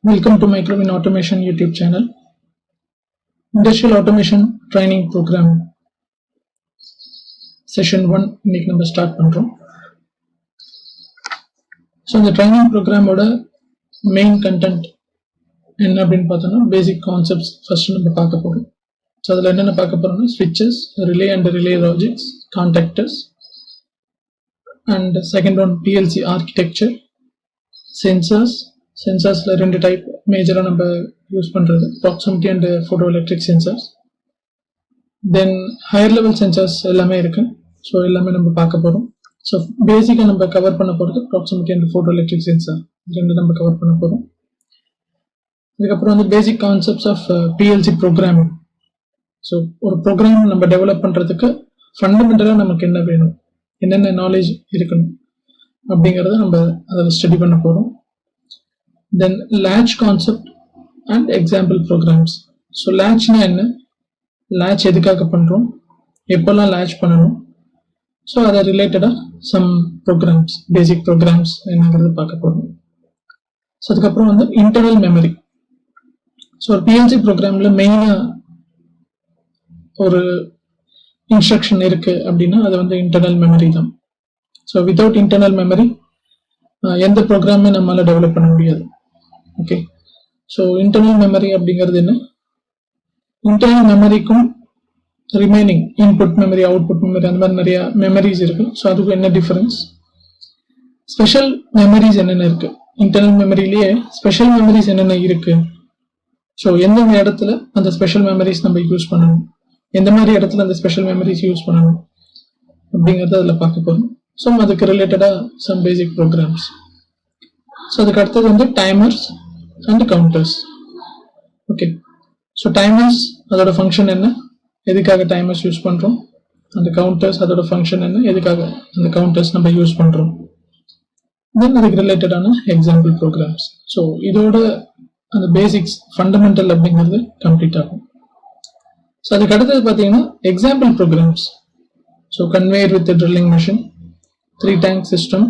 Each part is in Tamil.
Welcome to Microwin Automation YouTube channel. Industrial Automation Training Program Session 1 இன்னைக்கு நம்ம ஸ்டார்ட் பண்றோம். ஸோ இந்த ட்ரைனிங் ப்ரோக்ராமோட மெயின் கண்டென்ட் என்ன அப்படின்னு பார்த்தோம்னா பேசிக் கான்செப்ட்ஸ் ஃபர்ஸ்ட் நம்ம பார்க்க போகிறோம். ஸோ அதில் என்னென்ன பார்க்க போகிறோம்னா ஸ்விட்சஸ், relay and relay logics, contactors, and second one PLC architecture, சென்சார்ஸில் ரெண்டு டைப் மேஜராக நம்ம யூஸ் பண்ணுறது, proximity and photo electric sensors. Then higher level sensors எல்லாமே இருக்குது. ஸோ எல்லாமே நம்ம பார்க்க போகிறோம். ஸோ பேசிக்காக நம்ம கவர் பண்ண போகிறது proximity and photo electric sensor, ரெண்டு நம்ம கவர் பண்ண போகிறோம். அதுக்கப்புறம் வந்து basic concepts of PLC programming. So ஒரு ப்ரோக்ராம் நம்ம டெவலப் பண்ணுறதுக்கு ஃபண்டமெண்டலாக நமக்கு என்ன வேணும், என்னென்ன நாலேஜ் இருக்கணும் அப்படிங்கிறத நம்ம அதில் ஸ்டடி பண்ண போகிறோம். Then latch concept and example programs. So latchனா என்ன, latch எதுக்காக பண்ணுறோம், எப்போல்லாம் latch பண்ணணும், ஸோ அதை ரிலேட்டடாக சம் ப்ரோக்ராம்ஸ், பேசிக் ப்ரோக்ராம்ஸ் என்னங்கிறது பார்க்க போகிறோம். ஸோ அதுக்கப்புறம் வந்து இன்டர்னல் மெமரி. ஸோ ஒரு பிஎல்சி ப்ரோக்ராமில் மெயினாக ஒரு இன்ஸ்ட்ரக்ஷன் இருக்குது அப்படின்னா அது வந்து இன்டர்னல் மெமரி தான். ஸோ வித்தவுட் இன்டர்னல் மெமரி எந்த ப்ரோக்ராமே நம்மளால் டெவலப் பண்ண முடியாது. ஓகே, ஸோ இன்டர்னல் மெமரி அப்படிங்கிறது என்ன, இன்டர்னல் மெமரிக்கும் remaining input memory, output memory, அந்த மாதிரி நிறைய மெமரிஸ் இருக்கு. ஸோ அதுக்கு என்ன டிஃபரன்ஸ், ஸ்பெஷல் மெமரிஸ் என்னென்ன இருக்கு, இன்டர்னல் மெமரியிலேயே ஸ்பெஷல் மெமரிஸ் என்னென்ன இருக்கு, ஸோ எந்தெந்த இடத்துல அந்த ஸ்பெஷல் மெமரிஸ் நம்ம யூஸ் பண்ணணும், எந்த மாதிரி இடத்துல அந்த ஸ்பெஷல் மெமரிஸ் யூஸ் பண்ணணும் அப்படிங்கிறத அதில் பார்க்க போகிறோம். ஸோ அதுக்கு ரிலேட்டடாக சம் பேசிக் ப்ரோக்ராம்ஸ். ஸோ அதுக்கு அடுத்தது வந்து timers and counters. Okay, so timers அதோட ஃபங்க்ஷன் என்ன, எதுக்காக டைமர்ஸ் யூஸ் பண்ணுறோம், அந்த கவுண்டர்ஸ் அதோட ஃபங்க்ஷன் என்ன, எதுக்காக அந்த கவுண்டர்ஸ் நம்ம யூஸ் பண்ணுறோம். தென் அதுக்கு ரிலேட்டடான எக்ஸாம்பிள் ப்ரோக்ராம்ஸ். ஸோ இதோட அந்த பேசிக்ஸ் ஃபண்டமெண்டல் அப்படிங்கிறது கம்ப்ளீட் ஆகும். ஸோ அதுக்கு அடுத்தது பார்த்தீங்கன்னா example programs. So conveyor with drilling machine, 3 tank system,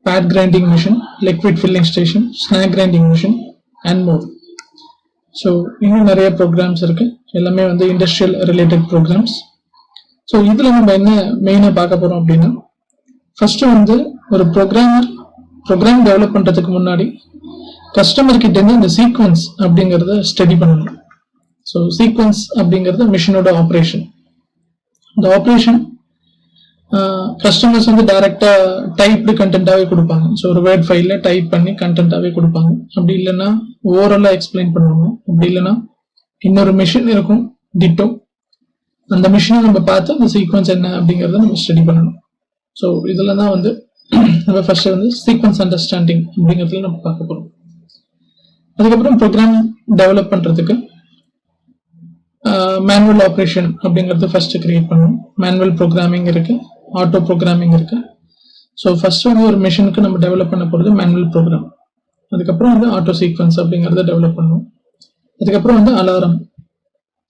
pad grinding machine, liquid filling station, snack grinding machine and more. So இன்னும் நிறைய ப்ரோக்ராம்ஸ் இருக்கு, எல்லாமே வந்து இண்டஸ்ட்ரியல் ரிலேட்டட் ப்ரோக்ராம்ஸ். ஸோ இதில் நம்ம என்ன மெயினாக பார்க்க போகிறோம் அப்படின்னா, ஃபர்ஸ்ட் வந்து ஒரு ப்ரோக்ராம் டெவலப் பண்ணுறதுக்கு முன்னாடி கஸ்டமர் கிட்ட இருந்து இந்த சீக்வன்ஸ் அப்படிங்கிறத ஸ்டடி பண்ணணும். ஸோ சீக்வன்ஸ் அப்படிங்கிறது மிஷினோட ஆப்ரேஷன். இந்த ஆப்ரேஷன் கஸ்டமர்ஸ் வந்து டைரக்டா டைப்டு கண்டென்ட்டாவே கொடுப்பாங்க. ஸோ ஒரு வேர்ட் ஃபைல்ல டைப் பண்ணி கண்டென்ட்டாவே கொடுப்பாங்க. அப்படி இல்லைன்னா ஓவராலா எக்ஸ்பிளைன் பண்ணுவாங்க. அப்படி இல்லைன்னா இன்னொரு மிஷின் இருக்கும் டிட்டோ, அந்த மிஷினை நம்ம பார்த்து அந்த சீக்வன்ஸ் என்ன அப்படிங்கிறத நம்ம ஸ்டடி பண்ணணும். ஸோ இதில் தான் வந்து நம்ம ஃபர்ஸ்ட் வந்து சீக்வன்ஸ் அண்டர்ஸ்டாண்டிங் அப்படிங்கிறதுல நம்ம பார்க்க போகிறோம். அதுக்கப்புறம் ப்ரோக்ராம் டெவலப் பண்ணுறதுக்கு மேனுவல் ஆப்ரேஷன் அப்படிங்கிறது ஃபர்ஸ்ட் கிரியேட் பண்ணணும். மேனுவல் ப்ரோக்ராமிங் இருக்கு, ஆட்டோ ப்ரோக்ராமிங் இருக்கு. ஸோ ஃபர்ஸ்ட் வந்து ஒரு மிஷினுக்கு நம்ம டெவலப் பண்ண போகிறது மேனுவல் ப்ரோக்ராம். அதுக்கப்புறம் வந்து ஆட்டோ சீக்வன்ஸ் அப்படிங்கிறத டெவலப் பண்ணணும். அதுக்கப்புறம் வந்து அலாரம்.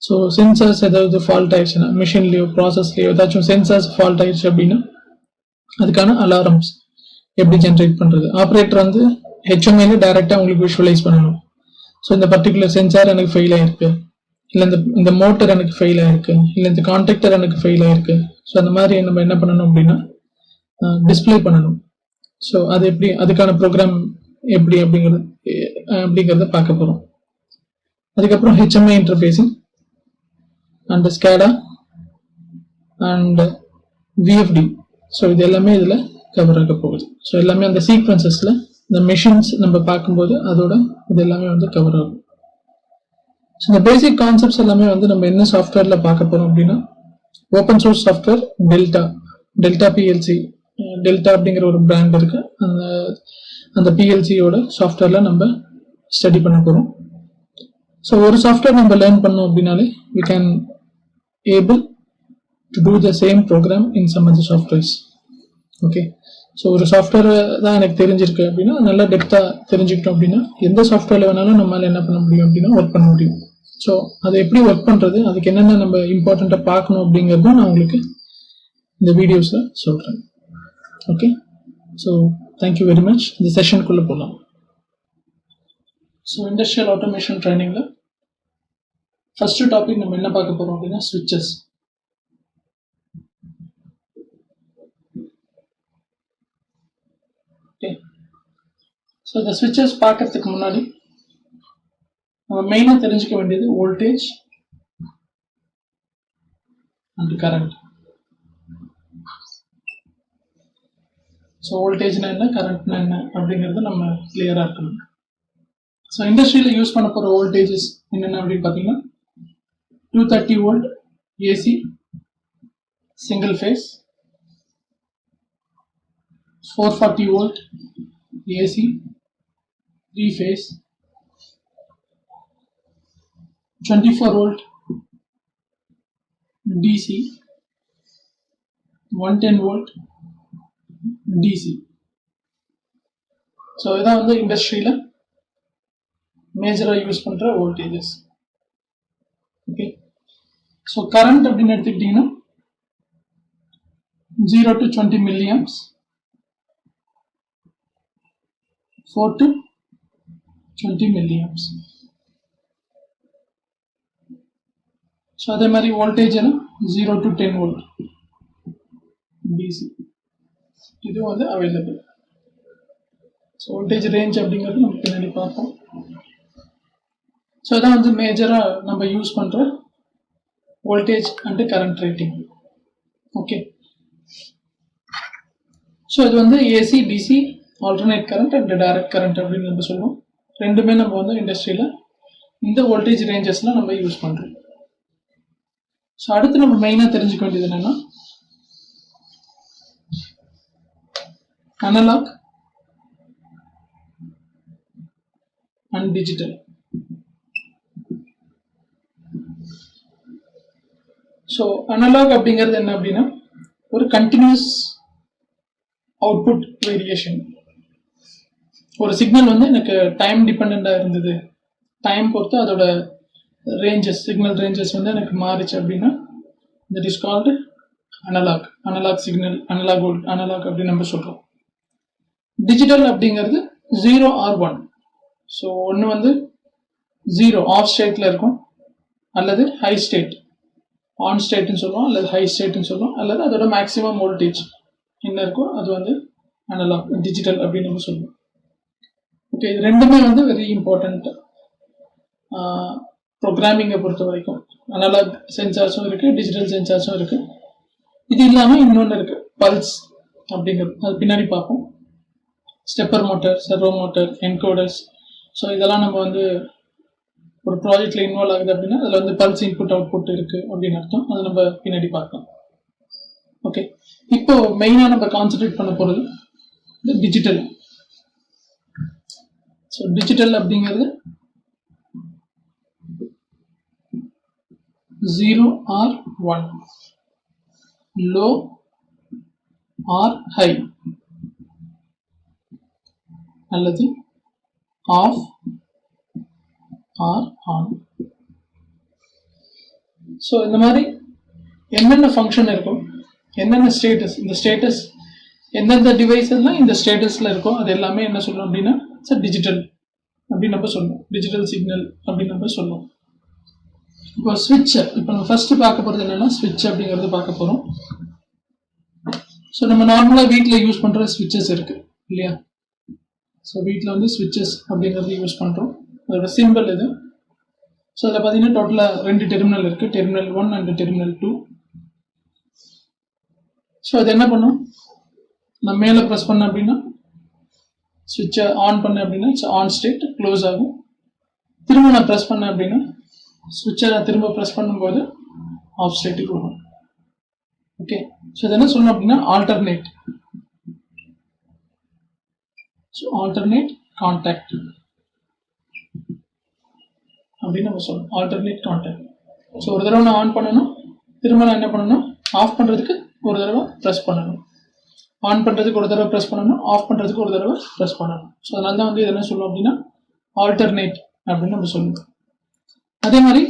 ஸோ சென்சார்ஸ் ஏதாவது ஃபால்ட் ஆயிடுச்சுன்னா, மிஷின்லேயோ ப்ராசஸ்லேயோ ஏதாச்சும் சென்சார்ஸ் ஃபால்ட் ஆயிடுச்சு அப்படின்னா அதுக்கான அலாரம்ஸ் எப்படி ஜென்ரேட் பண்ணுறது. ஆப்ரேட்டர் வந்து ஹெச்எம்ஐல டைரெக்டாக உங்களுக்கு விஷுவலைஸ் பண்ணணும். ஸோ இந்த பர்டிகுலர் சென்சார் எனக்கு ஃபெயில் ஆயிருக்கு, இல்லை இந்த மோட்டர் எனக்கு ஃபெயில் ஆயிருக்கு, இல்லை இந்த கான்டாக்டர் எனக்கு ஃபெயில் ஆயிருக்கு. ஸோ அந்த மாதிரி நம்ம என்ன பண்ணணும் அப்படின்னா டிஸ்பிளே பண்ணணும். ஸோ அது எப்படி, அதுக்கான ப்ரோக்ராம் எப்படி அப்படிங்கிறத பார்க்க போகிறோம். அதுக்கப்புறம் HMI interfacing and SCADA and VFD. So இது எல்லாமே இதில் கவர் ஆக போகுது. ஸோ எல்லாமே அந்த சீக்வன்சஸில் இந்த மெஷின்ஸ் நம்ம பார்க்கும்போது அதோட இது எல்லாமே வந்து கவர் ஆகும். ஸோ இந்த பேசிக் கான்செப்ட்ஸ் எல்லாமே வந்து நம்ம என்ன சாஃப்ட்வேரில் பார்க்க போகிறோம் அப்படின்னா, open source software delta PLC. Delta அப்படிங்கிற ஒரு பிராண்ட் இருக்கு, அந்த பிஎல்சியோட சாஃப்ட்வேர்ல நம்ம ஸ்டடி பண்ண போகிறோம். ஸோ ஒரு சாஃப்ட்வேர் நம்ம லேர்ன் பண்ணோம் அப்படின்னாலே we can able to do the same program in some other softwares. Okay, so ஒரு சாஃப்ட்வேர் தான் எனக்கு தெரிஞ்சிருக்கு அப்படின்னா நல்லா டெப்த்தாக தெரிஞ்சுக்கிட்டோம் அப்படின்னா எந்த சாஃப்ட்வேர்ல வேணாலும் நம்மளால என்ன பண்ண முடியும் அப்படின்னா ஒர்க் பண்ண முடியும். ஸோ அதை எப்படி ஒர்க் பண்ணுறது, அதுக்கு என்னென்ன நம்ம இம்பார்ட்டண்ட்டாக பார்க்கணும் அப்படிங்கிறதும் நான் உங்களுக்கு இந்த வீடியோஸில் சொல்கிறேன். Okay, so thank you very much. இந்த செஷனுக்குள்ளே போகலாம். ஸோ இண்டஸ்ட்ரியல் ஆட்டோமேஷன் ட்ரைனிங்கில் ஃபஸ்ட்டு டாபிக் நம்ம என்ன பார்க்க போகிறோம் அப்படின்னா ஸ்விட்சஸ். ஓகே, ஸோ இந்த ஸ்விட்சஸ் பார்க்கறதுக்கு முன்னாடி நம்ம மெயினாக தெரிஞ்சுக்க வேண்டியது வோல்டேஜ் அண்ட் கரண்ட். ஸோ வோல்டேஜ்னா என்ன, கரண்ட்னா என்ன அப்படிங்கிறது நம்ம கிளியராக இருக்கணும். ஸோ இண்டஸ்ட்ரியில் யூஸ் பண்ண போகிற வோல்டேஜஸ் என்னென்ன அப்படின்னு பார்த்தீங்கன்னா 230 volt AC single phase, 440 volt AC 3 phase, 24 volt DC, 110 volt DC. So இதான் வந்து இண்டஸ்ட்ரியில் மேஜராக யூஸ் பண்ணுற வோல்டேஜஸ். ஓகே, ஸோ கரண்ட் அப்படின்னு எடுத்துக்கிட்டிங்கன்னா 0 to 20 milliamps, 4 to 20 milliamps. So அதே மாதிரி வோல்டேஜ்னா 0 to 10 volt DC இது வந்து அவைலபிள். ஸோ வோல்டேஜ் ரேஞ்ச் அப்படிங்கிறது நம்ம பின்னாடி பார்ப்போம். ஸோ இதான் வந்து மேஜராக நம்ம யூஸ் பண்ணுற voltage and current rating. Okay, so இது வந்து AC DC alternate current and direct current அப்படின்னு நம்ம சொல்லுவோம். ரெண்டுமே நம்ம வந்து இண்டஸ்ட்ரியில் இந்த வோல்டேஜ் ரேஞ்சஸ்லாம் நம்ம யூஸ் பண்ணுறோம். ஸோ அடுத்து நம்ம மெயினாக தெரிஞ்சுக்க வேண்டியது என்னென்னா analog and digital. So analog அப்படிங்கிறது என்ன அப்படின்னா ஒரு கண்டினியூஸ் அவுட்புட் வேரியேஷன். ஒரு சிக்னல் வந்து எனக்கு டைம் டிபெண்டாக இருந்தது, டைம் பொறுத்து அதோட ரேஞ்சஸ் சிக்னல் ரேஞ்சஸ் வந்து எனக்கு மாறிச்சு அப்படின்னா that is called analog. Analog signal, analog volt, analog அப்படின்னு நம்ம சொல்கிறோம். டிஜிட்டல் அப்படிங்கிறது 0 or 1. ஸோ ஒன்று வந்து 0 ஆஃப் ஸ்டேட்டில் இருக்கும், அல்லது ஹை ஸ்டேட் ஆன் ஸ்டேட்னு சொல்லுவோம், அல்லது ஹை ஸ்டேட்னு சொல்லுவோம், அல்லது அதோட மேக்ஸிமம் வோல்டேஜ் என்ன இருக்கோ அது வந்து அனலாக் டிஜிட்டல் அப்படின்னு நம்ம சொல்லுவோம். ஓகே, இது ரெண்டுமே வந்து வெரி இம்பார்ட்டண்ட் ப்ரோக்ராமிங்கை பொறுத்த வரைக்கும். அனலாக் சென்சார்ஸும் இருக்குது, டிஜிட்டல் சென்சார்ஸும் இருக்குது. இது இல்லாமல் இன்னொன்று இருக்குது பல்ஸ் அப்படிங்கிறது, அது பின்னாடி பார்ப்போம். Stepper motor, servo motor, encoders. So இதெல்லாம் நம்ம வந்து ஒரு ப்ராஜெக்டில் இன்வால்வ் ஆகுது அப்படின்னா அதில் வந்து பல்ஸ் இன்புட் அவுட்புட் இருக்குது அப்படின்னு அர்த்தம். அதை நம்ம பின்னாடி பார்க்கலாம். ஓகே, இப்போ மெயினாக நம்ம கான்சென்ட்ரேட் பண்ண போகிறது இந்த டிஜிட்டல். ஸோ டிஜிட்டல் அப்படிங்கிறது 0 or 1, லோ ஆர் ஹை, அல்லது ஆஃப் ஆர் ஆன். ஸோ இந்த மாதிரி என்னென்ன ஃபங்க்ஷன் இருக்கும், என்னென்ன ஸ்டேட்டஸ், இந்த ஸ்டேட்டஸ் எந்தெந்த டிவைஸஸ்லாம் இந்த ஸ்டேட்டஸில் இருக்கும் அது எல்லாமே என்ன சொல்லணும் அப்படின்னா சார் டிஜிட்டல் அப்படின்னு நம்ம சொல்லணும். டிஜிட்டல் சிக்னல் அப்படின்னு நம்ம சொல்லணும். இப்போ ஸ்விட்ச், இப்போ நம்ம ஃபஸ்ட்டு பார்க்க போகிறது என்னென்னா ஸ்விட்ச் அப்படிங்கிறது பார்க்க போகிறோம். ஸோ நம்ம நார்மலாக வீட்டில் யூஸ் பண்ணுற ஸ்விட்சஸ் இருக்குது இல்லையா. ஸோ வீட்டில் வந்து ஸ்விட்சஸ் அப்படிங்கிறது யூஸ் பண்ணுறோம். அதோட சிம்பிள் இது. ஸோ அதில் பார்த்தீங்கன்னா டோட்டலாக 2 டெர்மினல் இருக்குது, டெர்மினல் 1 அண்ட் டெர்மினல் 2. ஸோ அது என்ன பண்ணும், நான் மேலே ப்ரெஸ் பண்ணேன் அப்படின்னா ஸ்விட்சை ஆன் பண்ணேன் அப்படின்னா ஆன் ஸ்டேட் க்ளோஸ் ஆகும். திரும்ப நான் ப்ரெஸ் பண்ணேன் அப்படின்னா ஸ்விட்சை நான் திரும்ப ப்ரெஸ் பண்ணும்போது ஆஃப் ஸ்டேட்டுக்கு வரும். ஓகே, ஸோ இது என்ன சொல்லணும் அப்படின்னா ஆல்டர்னேட். ஸோ ஆல்டர்னேட் கான்டாக்ட் அப்படின்னு நம்ம சொல்லணும். Alternate contact. ஸோ ஒரு தடவை நான் ஆன் பண்ணணும், திரும்ப நான் என்ன பண்ணணும், ஆஃப் பண்ணுறதுக்கு ஒரு தடவை ப்ரெஸ் பண்ணணும், ஆன் பண்ணுறதுக்கு ஒரு தடவை ப்ரெஸ் பண்ணணும், ஆஃப் பண்ணுறதுக்கு ஒரு தடவை ப்ரெஸ் பண்ணணும். ஸோ அதனால தான் வந்து இது என்ன சொல்லுவோம் அப்படின்னா ஆல்டர்னேட் அப்படின்னு நம்ம சொல்லுவோம். அதே மாதிரி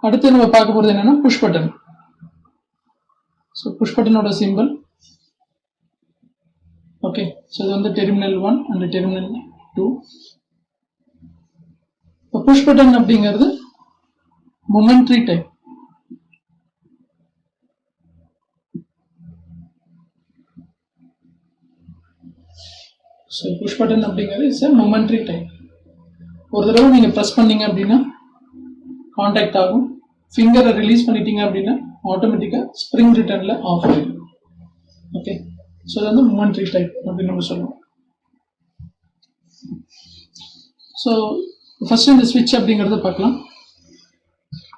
அடுத்து நம்ம பார்க்க போகிறது என்னென்னா புஷ் பட்டன். ஸோ புஷ் பட்டனோட சிம்பிள். ஓகே, ஸோ இது வந்து terminal 1 and terminal 2. Push button அப்படிங்கிறது momentary type. So push button அப்படிங்கிறது இட்ஸ் a momentary டைப். ஒரு தடவை நீங்க ப்ரெஸ் பண்ணீங்க அப்படின்னா கான்டாக்ட் ஆகும். ஃபிங்கரை ரிலீஸ் பண்ணிட்டீங்க அப்படின்னா ஆட்டோமேட்டிக்கா ஸ்ப்ரிங் ரிட்டர்ன்ல ஆஃப் ஆயிடும். ஓகே, ஸோ இது வந்து momentary டைப் அப்படின்னு நம்ம சொல்லுவோம். ஸோ ஃபர்ஸ்ட் இந்த ஸ்விட்ச் அப்படிங்கிறத பார்க்கலாம்.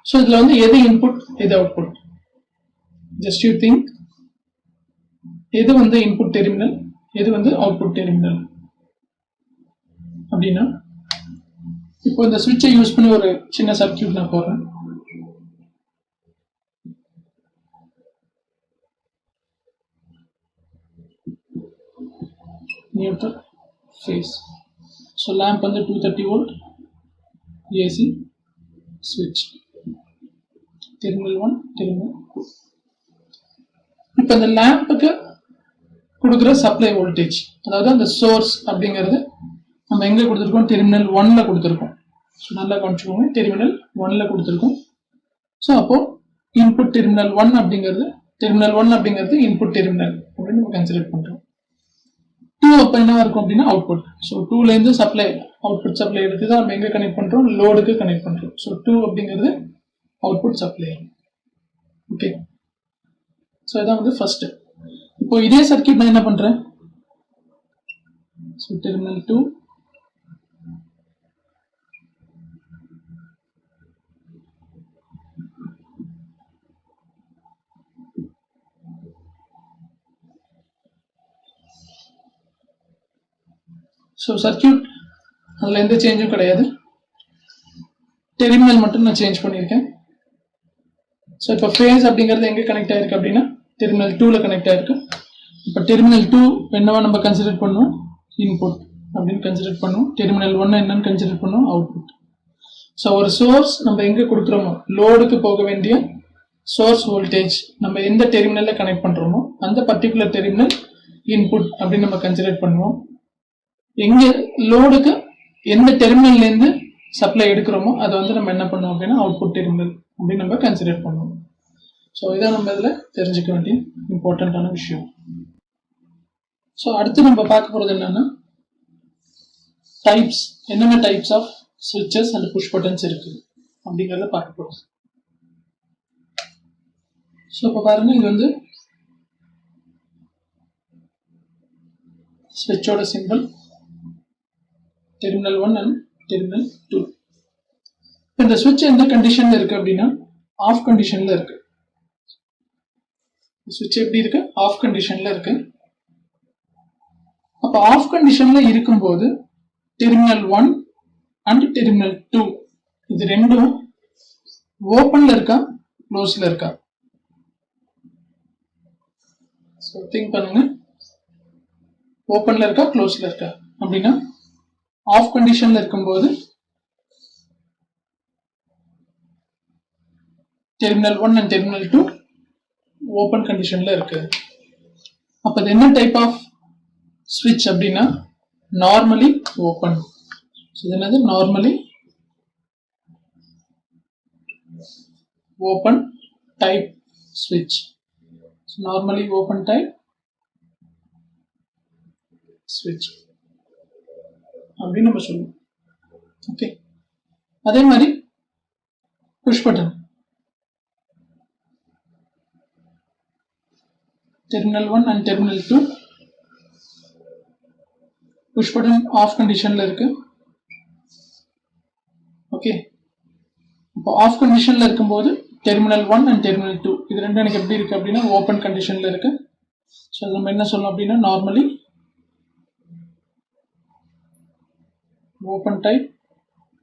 ஸோ இதில் வந்து எது இன்புட் எது அவுட்புட், ஜஸ்ட் யூ திங்க். எது வந்து இன்புட் டெர்மினல் எது வந்து அவுட்புட் டெர்மினல் அப்படின்னா, இப்போ இந்த ஸ்விட்சை யூஸ் பண்ணி ஒரு சின்ன சர்க்யூட் நான் போடுறேன். Neutral face. ஸோ லேம்ப் வந்து 230 வோல்ட் ஏசி ஸ்விட்ச், டெர்மினல் 1 டெர்மினல் 2. இப்போ இந்த லேம்புக்கு கொடுக்குற சப்ளை வோல்டேஜ், அதாவது அந்த சோர்ஸ் அப்படிங்கிறது நம்ம எங்கே கொடுத்துருக்கோம், டெர்மினல் 1ல கொடுத்துருக்கோம். ஸோ நல்லா கவனிச்சுக்கோங்க, டெர்மினல் 1ல கொடுத்துருக்கோம். ஸோ அப்போ இன்புட் டெர்மினல் 1 அப்படிங்கிறது இன்புட் டெர்மினல் அப்படின்னு நம்ம கன்சிடர் பண்ணுறோம். 2 அப்போ என்ன இருக்கும் அப்படின்னா அவுட்புட். ஸோ 2லேருந்து சப்ளை அவுட்புட் சப்ளை எடுத்து தான் நம்ம எங்கே கனெக்ட் பண்ணுறோம், லோடுக்கு கனெக்ட் பண்ணுறோம். ஸோ 2 அப்படிங்கிறது அவுட்புட் சப்ளை. ஓகே, ஸோ இதான் வந்து ஃபர்ஸ்ட். இப்போ இதே சர்க்யூட் நான் என்ன பண்றேன், ஸோ டெர்மினல் 2 ஸோ சர்க்யூட் அதில் எந்த சேஞ்சும் கிடையாது, டெர்மினல் மட்டும் நான் சேஞ்ச் பண்ணியிருக்கேன். ஸோ இப்போ ஃபேஸ் அப்படிங்கிறது எங்கே கனெக்ட் ஆயிருக்கு அப்படின்னா டெர்மினல் 2ல கனெக்ட் ஆயிருக்கு. இப்போ டெர்மினல் 2 என்னவா நம்ம கன்சிடர் பண்ணுவோம், இன்புட் அப்படின்னு கன்சிடர் பண்ணுவோம். டெர்மினல் 1 என்னன்னு கன்சிடர் பண்ணுவோம், அவுட்புட். ஸோ ஒரு சோர்ஸ் நம்ம எங்கே கொடுக்குறோமோ, லோடுக்கு போக வேண்டிய சோர்ஸ் வோல்டேஜ் நம்ம எந்த டெர்மினல்ல கனெக்ட் பண்றோமோ அந்த பர்டிகுலர் டெர்மினல் இன்புட் அப்படின்னு நம்ம கன்சிடர் பண்ணுவோம். எங்க லோடுக்கு எந்த டெர்மினல்ல இருந்து சப்ளை எடுக்கிறோமோ அதை வந்து நம்ம என்ன பண்ணுவோம் அப்படின்னா அவுட்புட் டெர்மினல் அப்படின்னு நம்ம கன்சிடர் பண்ணுவோம். ஸோ இதான் நம்ம இதில் தெரிஞ்சுக்க வேண்டிய இம்பார்ட்டண்ட்டான விஷயம். ஸோ அடுத்து நம்ம பார்க்க போகிறது என்னன்னா டைப்ஸ், என்னென்ன டைப்ஸ் ஆஃப் ஸ்விட்சஸ் அண்ட் புஷ் பட்டன்ஸ் இருக்கு அப்படிங்கிறத பார்க்க போகிறோம். ஸோ இப்போ பாருங்க, இது வந்து ஸ்விட்சோட சிம்பிள் டெர்மினல் 1 அண்ட் டெர்மினல் 2. இந்த ஸ்விட்ச் எந்த கண்டிஷன்ல இருக்கு அப்படின்னா ஆஃப் கண்டிஷன்ல இருக்கு. ஸ்விட்ச் எப்படி இருக்கு, ஆஃப் கண்டிஷன்ல இருக்கு. அப்ப ஆஃப் கண்டிஷன்ல இருக்கும்போது டெர்மினல் 1 அண்ட் டெர்மினல் 2 இது ரெண்டும் ஓபன்ல இருக்கா க்ளோஸ்ல இருக்கா, ஸோ திங்க் பண்ணுங்க. ஓப்பன்ல இருக்கா க்ளோஸ்ல இருக்கா அப்படின்னா ஆஃப் கண்டிஷன்ல இருக்கும்போது டெர்மினல் 1 அண்ட் டெர்மினல் 2 ஓப்பன் கண்டிஷன்ல இருக்கு. அப்ப இது என்ன டைப் ஆஃப் ஸ்விட்ச் அப்படின்னா நார்மலி ஓப்பன். இது என்னது, நார்மலி ஓப்பன் டைப் ஸ்விட்ச். நார்மலி ஓப்பன் டைப் ஸ்விட்ச் அப்படின்னு நம்ம சொல்லுவோம். ஓகே, அதே மாதிரி push button terminal 1 and terminal 2 push button off கண்டிஷன்ல இருக்கு. ஓகே, இப்போ ஆஃப் கண்டிஷன்ல இருக்கும்போது டெர்மினல் 1 அண்ட் டெர்மினல் 2 இது ரெண்டும் எனக்கு எப்படி இருக்கு அப்படின்னா ஓப்பன் கண்டிஷன்ல இருக்கு. ஸோ நம்ம என்ன சொல்லலாம் அப்படின்னா normally open type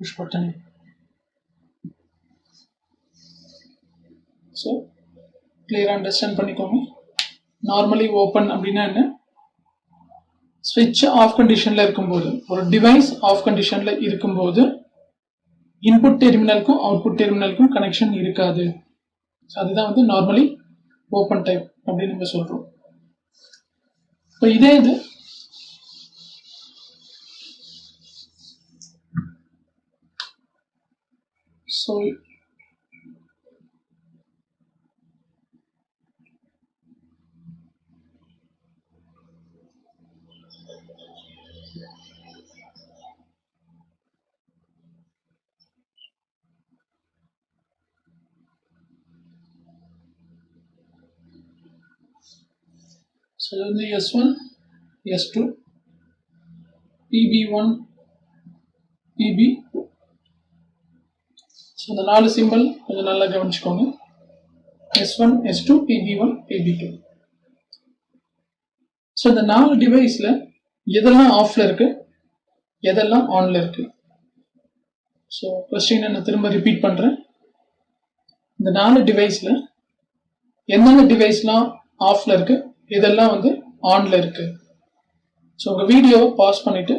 push button. So கிளியரா அண்டர்ஸ்டாண்ட் பண்ணிக்கோங்க. நார்மலி ஓப்பன் அப்படின்னா என்ன, ஸ்விட்ச் ஆஃப் கண்டிஷன்ல இருக்கும்போது, ஒரு டிவைஸ் ஆஃப் கண்டிஷன்ல இருக்கும்போது இன்புட் டெர்மினலுக்கும் அவுட்புட் டெர்மினலுக்கும் கனெக்ஷன் இருக்காது. அதுதான் வந்து நார்மலி ஓப்பன் டைப் அப்படின்னு நம்ம சொல்றோம். இப்போ இதே இது So the S1, S2, PB1, PB2. So இந்த 4 சிம்பிள் கொஞ்சம் நல்லா கவனிச்சுக்கோங்க. S1, S2, PB1, PB2. So இந்த 4 டிவைஸில் எதெல்லாம் ஆஃப்ல இருக்கு, எதெல்லாம் ஆன்ல இருக்கு. ஸோ கொஸ்டினை நான் திரும்ப ரிப்பீட் பண்ணுறேன். இந்த 4 டிவைஸில் எந்தெந்த டிவைஸ்லாம் ஆஃப்ல இருக்கு, இதெல்லாம் வந்து ஆன்ல இருக்கு. ஸோ உங்கள் வீடியோவை பாஸ் பண்ணிட்டு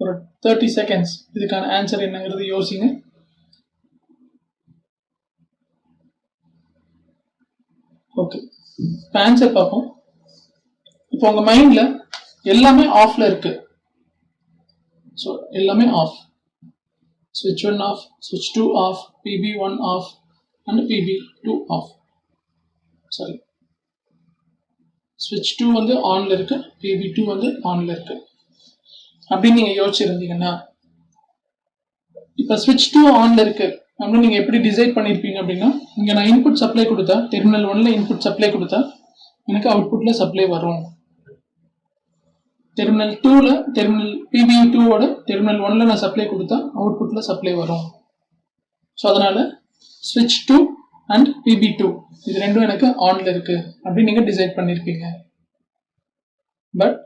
ஒரு 30 செகண்ட்ஸ் இதுக்கான ஆன்சர் என்னங்கிறது யோசிங்க. ஓகே, இப்போ ஆன்சர் பார்ப்போம். இப்போ உங்க மைண்ட்ல எல்லாமே ஆஃப்ல இருக்கு. ஸோ எல்லாமே ஆஃப். ஸ்விட்ச் 1 ஆஃப், ஸ்விட்ச் 2 off, PB1 off and PB2 off. Sorry, ஸ்விட்ச் 2 வந்து ஆன்ல இருக்கு, PB2 வந்து ஆன்ல இருக்கு அப்படின்னு நீங்க யோசிச்சிருந்தீங்கன்னா, இப்போ ஸ்விட்ச் 2 ஆன்ல இருக்கு அப்படின்னு நீங்க எப்படி டிசைட் பண்ணிருப்பீங்க அப்படின்னா, இங்க நான் இன்புட் சப்ளை கொடுத்தா, டெர்மினல் 1ல இன்புட் சப்ளை கொடுத்தா எனக்கு அவுட்புட்ல சப்ளை வரும். டெர்மினல் 2ல டெர்மினல் PB2 ஓட டெர்மினல் 1ல நான் சப்ளை கொடுத்தா அவுட்புட்ல சப்ளை வரும். ஸோ அதனால ஸ்விட்ச் 2 அண்ட் PB2 இது ரெண்டும் எனக்கு ஆன்ல இருக்கு அப்படின்னு நீங்க டிசைட் பண்ணிருப்பீங்க. பட்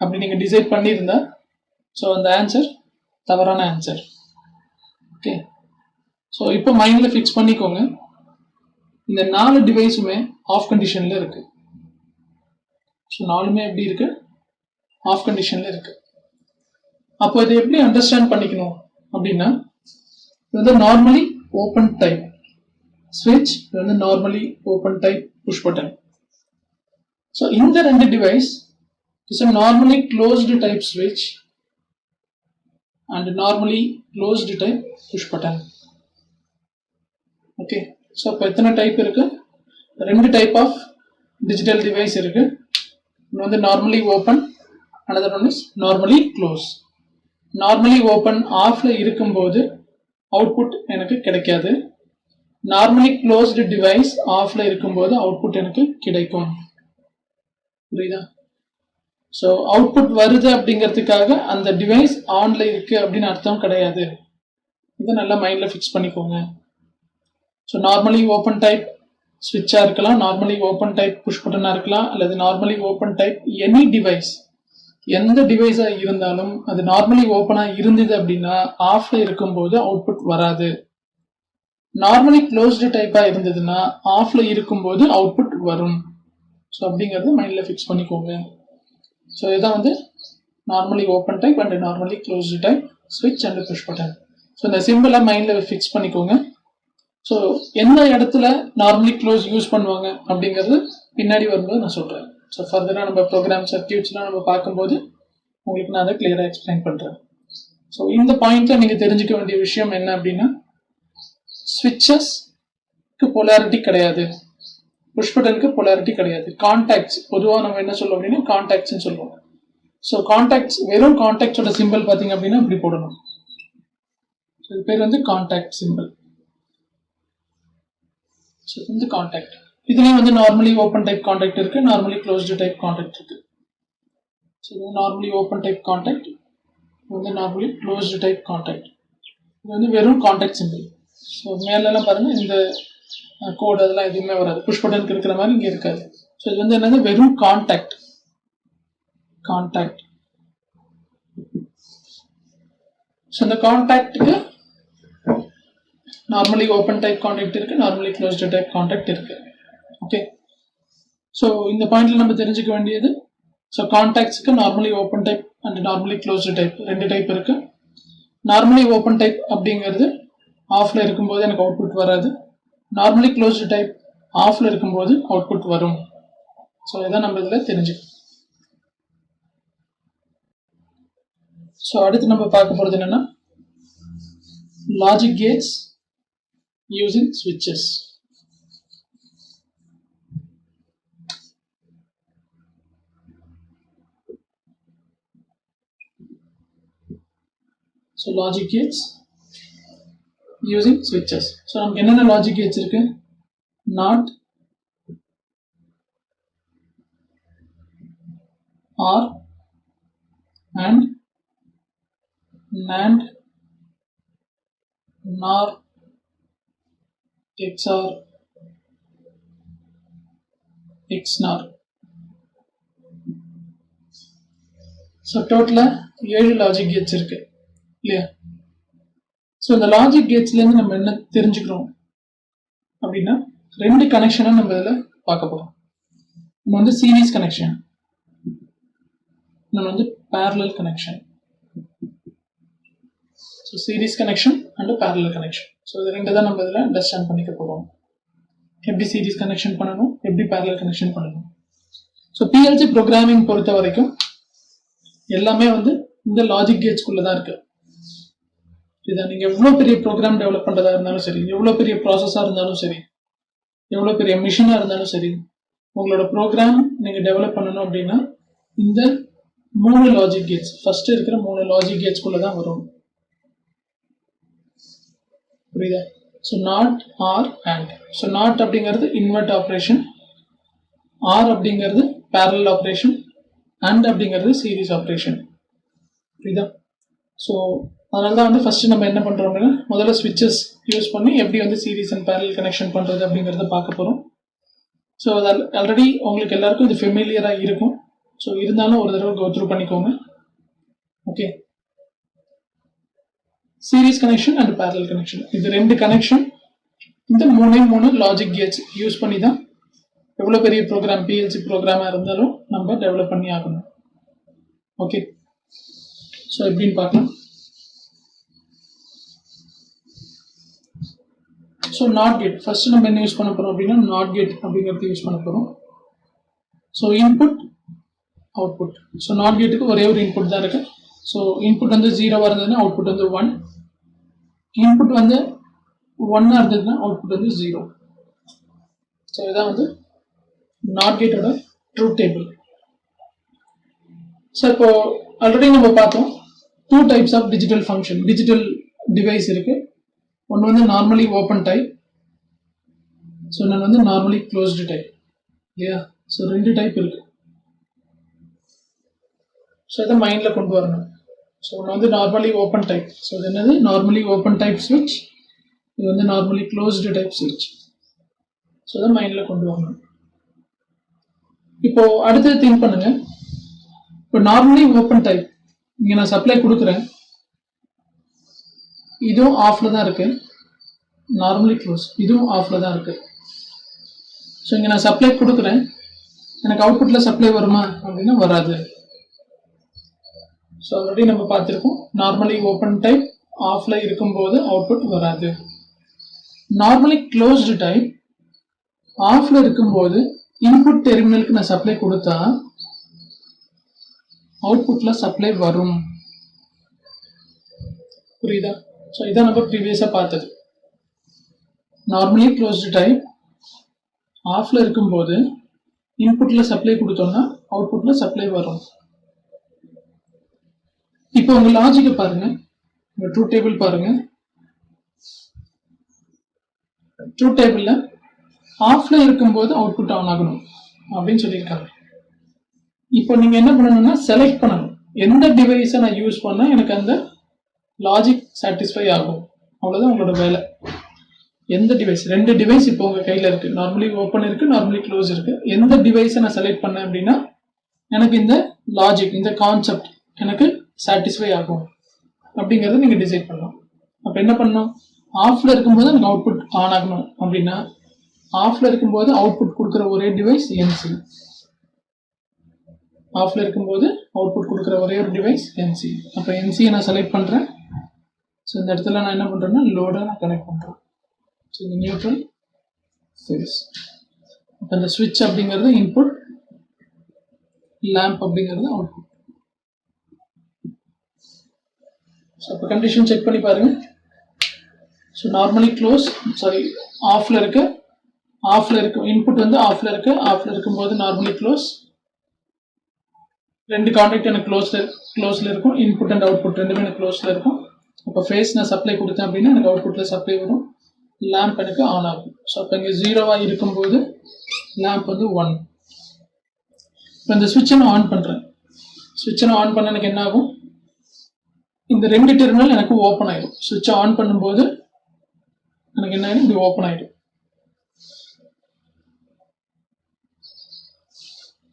அப்படி நீங்க டிசைட் பண்ணியிருந்தா, ஸோ அந்த ஆன்சர் தவறான ஆன்சர். ஓகே, ஸோ இப்போ மைண்ட்ல ஃபிக்ஸ் பண்ணிக்கோங்க, இந்த 4 டிவைஸுமே ஆஃப் கண்டிஷன்ல இருக்கு. ஸோ 4மே எப்படி இருக்கு, ஆஃப் கண்டிஷன்ல இருக்கு. அப்போ இதை எப்படி அண்டர்ஸ்டாண்ட் பண்ணிக்கணும் அப்படின்னா, இது வந்து நார்மலி ஓப்பன் டைப் ஸ்விட்ச், இது வந்து normally open type push button. So இந்த 2 device is a normally closed type switch and normally closed type push button. Okay, so இப்போ எத்தனை டைப் இருக்கு, 2 டைப் ஆஃப் டிஜிட்டல் டிவைஸ் இருக்கு. ஒன்று வந்து normally open, another one is normally close. Normally open ஆஃப்ல இருக்கும்போது அவுட்புட் எனக்கு கிடைக்காது. நார்மலி க்ளோஸ்டு டிவைஸ் ஆஃப்ல இருக்கும்போது அவுட்புட் எனக்கு கிடைக்கும். புரியுதா? ஸோ அவுட்புட் வருது அப்படிங்கிறதுக்காக அந்த டிவைஸ் ஆன்ல இருக்கு அப்படின்னு அர்த்தம் கிடையாது. இதை நல்லா மைண்ட்ல ஃபிக்ஸ் பண்ணிக்கோங்க. ஸோ நார்மலி ஓப்பன் டைப் ஸ்விட்சா இருக்கலாம், நார்மலி ஓப்பன் டைப் புஷ் பட்டனா இருக்கலாம், அல்லது normally open type any device, எந்த டிவைஸா இருந்தாலும் அது நார்மலி ஓப்பனா இருந்தது அப்படின்னா ஆஃப்ல இருக்கும்போது அவுட்புட் வராது. நார்மலி க்ளோஸ்டு டைப்பா இருந்ததுன்னா ஆஃப்ல இருக்கும்போது அவுட்புட் வரும். ஸோ அப்படிங்கிறது மைண்ட்ல ஃபிக்ஸ் பண்ணிக்கோங்க. ஸோ இதுதான் வந்து normally open type and normally closed type ஸ்விட்ச் அண்ட் புஷ் பட்டன். ஸோ இந்த சிம்பிளா மைண்ட்ல ஃபிக்ஸ் பண்ணிக்கோங்க. ஸோ எந்த இடத்துல நார்மலி க்ளோஸ் யூஸ் பண்ணுவாங்க அப்படிங்கிறது பின்னாடி வரும்போது நான் சொல்றேன். ஸோ ஃபர்தராக நம்ம ப்ரோக்ராம் சர்க்யூட்ஸ்லாம் நம்ம பார்க்கும்போது உங்களுக்கு நான் அதை கிளியராக எக்ஸ்பிளைன் பண்ணுறேன். ஸோ இந்த பாயிண்ட்ல நீங்கள் தெரிஞ்சுக்க வேண்டிய விஷயம் என்ன அப்படின்னா, ஸ்விட்சஸ்க்கு பொலாரிட்டி கிடையாது, புஷ் பட்டனுக்கு பொலாரிட்டி கிடையாது. கான்டாக்ட்ஸ் பொதுவாக நம்ம என்ன சொல்லுவோம் அப்படின்னா கான்டாக்ட்ஸ்ன்னு சொல்லுவோம். ஸோ கான்டாக்ட்ஸ், வெறும் கான்டாக்ட்ஸோட சிம்பிள் பார்த்தீங்க அப்படின்னா இப்படி போடணும். ஸோ இது பேர் வந்து கான்டாக்ட் சிம்பிள். ஸோ இந்த கான்டாக்ட் இதுலேயும் வந்து நார்மலி ஓப்பன் டைப் கான்டாக்ட் இருக்கு, நார்மலி க்ளோஸ்டு டைப் கான்டாக்ட் இருக்கு. ஸோ இது நார்மலி ஓப்பன் டைப் கான்டாக்ட், இது வந்து நார்மலி க்ளோஸ்டு டைப் கான்டாக்ட். இது வந்து வெறும் கான்டாக்ட் சிம்பிள். ஸோ மேலெல்லாம் பாருங்க இந்த கோட் அதெல்லாம் எதுவுமே வராது, புஷ் பட்டனுக்கு இருக்கிற மாதிரி இங்கே இருக்காது. ஸோ இது வந்து என்னது, வெறும் கான்டாக்ட். கான்டாக்ட். ஸோ இந்த கான்டாக்டுக்கு நார்மலி ஓப்பன் டைப் கான்டாக்ட் இருக்கு, நார்மலி க்ளோஸ்டு டைப் கான்டாக்ட் இருக்கு. ஓகே, ஸோ இந்த பாயிண்ட்ல நம்ம தெரிஞ்சுக்க வேண்டியது, ஸோ கான்டாக்ட்ஸ்க்கு normally open type and normally closed type 2 type இருக்கு. நார்மலி ஓப்பன் டைப் அப்படிங்கிறது ஆஃப்ல இருக்கும்போது எனக்கு அவுட்புட் வராது, நார்மலி க்ளோஸ்டு டைப் ஆஃப்ல இருக்கும்போது அவுட்புட் வரும். ஸோ இதான் நம்ம இதில் தெரிஞ்சுக்கணும். ஸோ அடுத்து நம்ம பார்க்க போகிறது என்னன்னா logic gates using switches. So logic gates using switches. So நமக்கு என்னென்ன logic gates இருக்கு? Not, OR, AND, NAND, NOR, XOR, XNOR. So total 7 logic gates இருக்கு இல்லையா? ஸோ இந்த லாஜிக் கேட்ஸ்லேருந்து நம்ம என்ன தெரிஞ்சுக்கிறோம் அப்படின்னா, 2 கனெக்ஷனை நம்ம இதில் பார்க்க போகிறோம். நம்ம வந்து சீரீஸ் கனெக்ஷன், நம்ம வந்து parallel connection. So series connection and parallel connection. So இது 2 தான் நம்ம இதில் அண்டர்ஸ்டாண்ட் பண்ணிக்க போகிறோம். எப்படி சீரீஸ் கனெக்ஷன் பண்ணணும், எப்படி பேரலல் கனெக்ஷன் பண்ணணும். ஸோ பிஎல்சி ப்ரோக்ராமிங் பொறுத்த வரைக்கும் எல்லாமே வந்து இந்த லாஜிக் கேட்ஸ்குள்ளே தான் இருக்குது. இதை நீங்கள் எவ்வளோ பெரிய ப்ரோக்ராம் டெவலப் பண்ணுறதா இருந்தாலும் சரி, எவ்வளோ பெரிய ப்ராசஸாக இருந்தாலும் சரி, எவ்வளோ பெரிய மிஷினாக இருந்தாலும் சரி, உங்களோட ப்ரோக்ராம் நீங்கள் டெவலப் பண்ணணும் அப்படின்னா இந்த 3 லாஜிக் கேட்ஸ், ஃபர்ஸ்ட் இருக்கிற 3 லாஜிக் கேட்ஸ்குள்ளே தான் வரும். புரியுதா? So not, or, and. So not அப்படிங்கிறது இன்வெர்ட் ஆப்ரேஷன், ஆர் அப்படிங்கிறது பேரலல் ஆப்ரேஷன், அண்ட் அப்படிங்கிறது சீரீஸ் ஆப்ரேஷன். புரியுதா? ஸோ அதனால தான் வந்து ஃபஸ்ட்டு நம்ம என்ன பண்ணுறோம் அப்படின்னா, முதல்ல ஸ்விட்சஸ் யூஸ் பண்ணி எப்படி வந்து சீரீஸ் அண்ட் பேரலல் கனெக்ஷன் பண்ணுறது அப்படிங்கிறத பார்க்க போகிறோம். ஸோ அது ஆல்ரெடி உங்களுக்கு எல்லாருக்கும் இது ஃபெமிலியராக இருக்கும். ஸோ இருந்தாலும் ஒரு தடவை கோ த்ரூ பண்ணிக்கோங்க. Okay, series connection and parallel connection, இது 2 கனெக்ஷன் இந்த 3 லாஜிக் கேட்ஸ் யூஸ் பண்ணி தான் எவ்வளோ பெரிய ப்ரோக்ராம், பிஎல்சி ப்ரோக்ராமாக இருந்தாலும் நம்ம டெவலப் பண்ணி ஆகணும். ஓகே, ஸோ எப்படின்னு பார்க்கலாம். ஸோ நாட் கேட் ஃபர்ஸ்ட் நம்ம என்ன யூஸ் பண்ண போகிறோம் அப்படின்னா, நாட் கேட் அப்படிங்கிறது யூஸ் பண்ண போகிறோம். So input, output. So not கேட்டுக்கு ஒரே ஒரு இன்புட் தான் இருக்குது. ஸோ இன்புட் வந்து 0 இருந்ததுன்னா அவுட்புட் வந்து 1, இன்புட் வந்து 1 இருந்ததுன்னா அவுட்புட் வந்து 0. ஸோ இதான் வந்து நாட் கேட்டோட ட்ரூத் டேபிள். ஸோ இப்போ ஆல்ரெடி நம்ம பார்த்தோம் 2 types of digital function, digital device இருக்கு. ஒன்று வந்து நார்மலி ஓப்பன் டைப், ஸோ இன்னொன்று வந்து நார்மலி க்ளோஸ்டு டைப் இல்லையா? ஸோ 2 டைப் இருக்கு. ஸோ இதை மைண்டில் கொண்டு வரணும். ஸோ ஒன்று வந்து நார்மலி ஓப்பன் டைப், ஸோ இது என்னது நார்மலி ஓப்பன் டைப் ஸ்விட்ச், இது வந்து நார்மலி க்ளோஸ்டு டைப் ஸ்விட்ச். ஸோ இதை மைண்டில் கொண்டு வரணும். இப்போ அடுத்தது திங்க் பண்ணுங்க. இப்போ நார்மலி ஓப்பன் டைப், இங்கே நான் சப்ளை கொடுக்குறேன், இதுவும் ஆஃப்ல தான் இருக்கு. நார்மலி க்ளோஸ், இதுவும் ஆஃப்ல தான் இருக்கு. ஸோ இங்கே நான் சப்ளை கொடுக்குறேன், எனக்கு அவுட்புட்டில் சப்ளை வருமா அப்படின்னா வராது. ஸோ ஆல்ரெடி நம்ம பார்த்துருக்கோம், நார்மலி ஓப்பன் டைப் ஆஃப்ல இருக்கும்போது அவுட்புட் வராது. நார்மலி க்ளோஸ்டு டைப் ஆஃப்ல இருக்கும்போது இன்புட் டெர்மினலுக்கு நான் சப்ளை கொடுத்தா அவுட்புட்ல சப்ளை வரும். புரியுதா? ஸோ இதான் நம்ம ப்ரீவியஸாக பார்த்தது. நார்மலி க்ளோஸ்டு டைப் ஆஃப்ல இருக்கும்போது இன்புட்ல சப்ளை கொடுத்தோம்னா அவுட்புட்ல சப்ளை வரும். இப்போ உங்க லாஜிக்கை பாருங்க, உங்க ட்ரூத் டேபிள் பாருங்க. ட்ரூத் டேபிள்ல ஆஃப்ல இருக்கும்போது அவுட்புட் ஆன் ஆகணும் அப்படின்னு சொல்லியிருக்காங்க. இப்போ நீங்க என்ன பண்ணணும்னா செலக்ட் பண்ணணும், எந்த டிவைஸை நான் யூஸ் பண்ணா எனக்கு அந்த லாஜிக் சாட்டிஸ்ஃபை ஆகும். அவ்வளோதான் உங்களோட வேலை. எந்த டிவைஸ், 2 டிவைஸ் இப்போ உங்கள் கையில் இருக்குது, நார்மலி ஓப்பன் இருக்குது, நார்மலி க்ளோஸ் இருக்குது. எந்த டிவைஸை நான் செலக்ட் பண்ணேன் அப்படின்னா எனக்கு இந்த லாஜிக், இந்த கான்செப்ட் எனக்கு சாட்டிஸ்ஃபை ஆகும் அப்படிங்கிறத நீங்கள் டிசைட் பண்ணலாம். அப்போ என்ன பண்ணணும், ஆஃப்ல இருக்கும்போது எனக்கு அவுட்புட் ஆன் ஆகணும் அப்படின்னா ஆஃப்ல இருக்கும்போது அவுட்புட் கொடுக்குற ஒரே டிவைஸ் என்சி. ஆஃப்ல இருக்கும்போது அவுட்புட் கொடுக்குற ஒரே ஒரு டிவைஸ் என்சி. அப்போ என்சியை நான் செலக்ட் பண்ணுறேன். ஸோ இந்த இடத்துல நான் என்ன பண்ணுறேன்னா லோடை நான் கனெக்ட் பண்ணுறேன். ஸோ இந்த நியூட்ரல் ஃபேஸ். அப்போ இந்த ஸ்விட்ச் அப்படிங்கிறது இன்புட், லேம்ப் அப்படிங்கிறது அவுட்புட். ஸோ அப்போ கண்டிஷன் செக் பண்ணி பாருங்க. ஸோ நார்மலி க்ளோஸ் ஆஃப்ல இருக்கு, இன்புட் வந்து ஆஃப்ல இருக்கும்போது நார்மலி க்ளோஸ். ரெண்டு காண்டாக்ட் எனக்கு க்ளோஸ்ல இருக்கும், இன்புட் அண்ட் அவுட்புட் ரெண்டுமே எனக்கு க்ளோஸ்ல இருக்கும். அப்போ ஃபேஸ் நான் சப்ளை கொடுத்தேன் அப்படின்னா எனக்கு அவுட்புட்ல சப்ளை வரும், லேம்ப் எனக்கு ஆன் ஆகும். ஸோ அப்போ இங்கே 0வா இருக்கும்போது லேம்ப் வந்து 1. இப்போ இந்த ஸ்விட்சை நான் ஆன் பண்ணுறேன். ஸ்விட்சை நான் ஆன் பண்ண எனக்கு என்ன ஆகும், இந்த ரெண்டு டெர்மினல் எனக்கு ஓப்பன் ஆயிடும். ஸ்விட்சை ஆன் பண்ணும்போது எனக்கு என்ன ஆயிடும், இப்படி ஓப்பன் ஆயிடும்.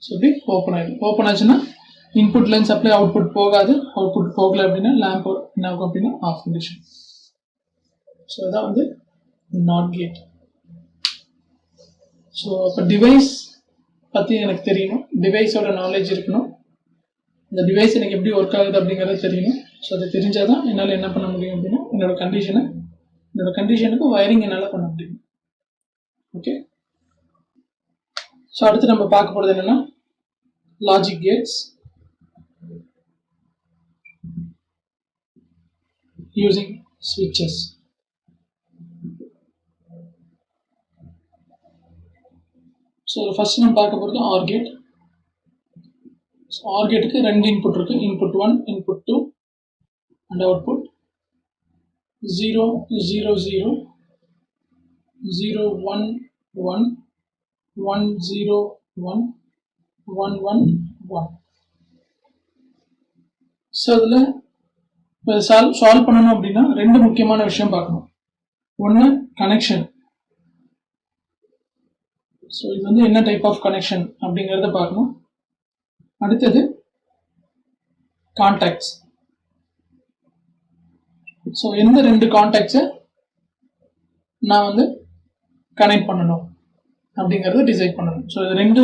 ஸோ இப்படி ஓப்பன் ஆயிடும். ஓப்பன் ஆச்சுன்னா இன்புட் லைன் சப்ளை அவுட்புட் போகாது, அவுட்புட் போகல அப்படின்னா லேம்ப் என்ன ஆகும் அப்படின்னா ஆஃப் கண்டிஷன். ஸோ அதான் வந்து நாட் கேட். ஸோ அப்போ டிவைஸ் பற்றி எனக்கு தெரியணும், டிவைஸோட நாலேஜ் இருக்கணும், இந்த டிவைஸ் எனக்கு எப்படி ஒர்க் ஆகுது அப்படிங்கிறது தெரியணும். ஸோ அது தெரிஞ்சால் தான் என்னால் என்ன பண்ண முடியும் அப்படின்னா என்னோட கண்டிஷனுக்கு வயரிங் என்னால் பண்ண முடியும். ஓகே, ஸோ அடுத்து நம்ம பார்க்க போகிறது என்னென்னா லாஜிக் கேட்ஸ் யூசிங் ஸ்விட்சஸ். ஸோ ஃபர்ஸ்ட் நம்ம பார்க்க போகிறது ஆர் கேட். ஸோ ஆர் கேட்டுக்கு ரெண்டு இன்புட் இருக்கு, input 1, input 2 and output 0 0 0 0 1 1 1 0 1 1 1 1. So அதில் இப்போ சால்வ் பண்ணணும் அப்படின்னா ரெண்டு முக்கியமான விஷயம் பார்க்கணும். ஒன்று கனெக்ஷன். ஸோ இது வந்து என்ன டைப் ஆஃப் கனெக்ஷன் அப்படிங்கிறத பார்க்கணும். அடுத்தது கான்டாக்ட்ஸ். ஸோ எந்த ரெண்டு கான்டாக்ட்ஸை நான் வந்து கனெக்ட் பண்ணணும் அப்படிங்கிறத டிசைட் பண்ணணும். ஸோ இது ரெண்டு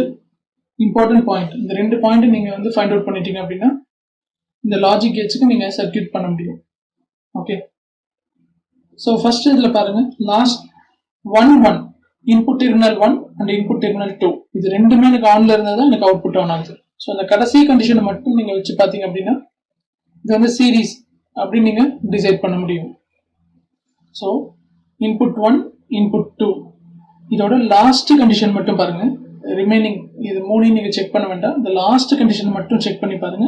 இம்பார்ட்டன்ட் பாயிண்ட். இந்த ரெண்டு பாயிண்ட் நீங்கள் வந்து ஃபைண்ட் அவுட் பண்ணிட்டீங்க அப்படின்னா இந்த லாஜிக் கேட்ஸுக்கு நீங்கள் சர்க்யூட் பண்ண முடியும். ஓகே, ஸோ ஃபர்ஸ்ட் இதில் பாருங்க, last 1 1 input terminal 1 and input terminal 2 இது ரெண்டுமே எனக்கு ஆன்ல இருந்தால் தான் எனக்கு அவுட்புட் ஆன் ஆகுது. ஸோ அந்த கடைசி கண்டிஷனை மட்டும் நீங்கள் வச்சு பார்த்தீங்க அப்படின்னா இது வந்து சீரீஸ் அப்படின்னு நீங்கள் டிசைட் பண்ண முடியும். ஸோ இன்புட் 1 இன்புட் 2 இதோட லாஸ்ட் கண்டிஷன் மட்டும் பாருங்க, ரிமைனிங் இது மூணையும் நீங்கள் செக் பண்ண வேண்டாம், இந்த லாஸ்ட் கண்டிஷன் மட்டும் செக் பண்ணி பாருங்க.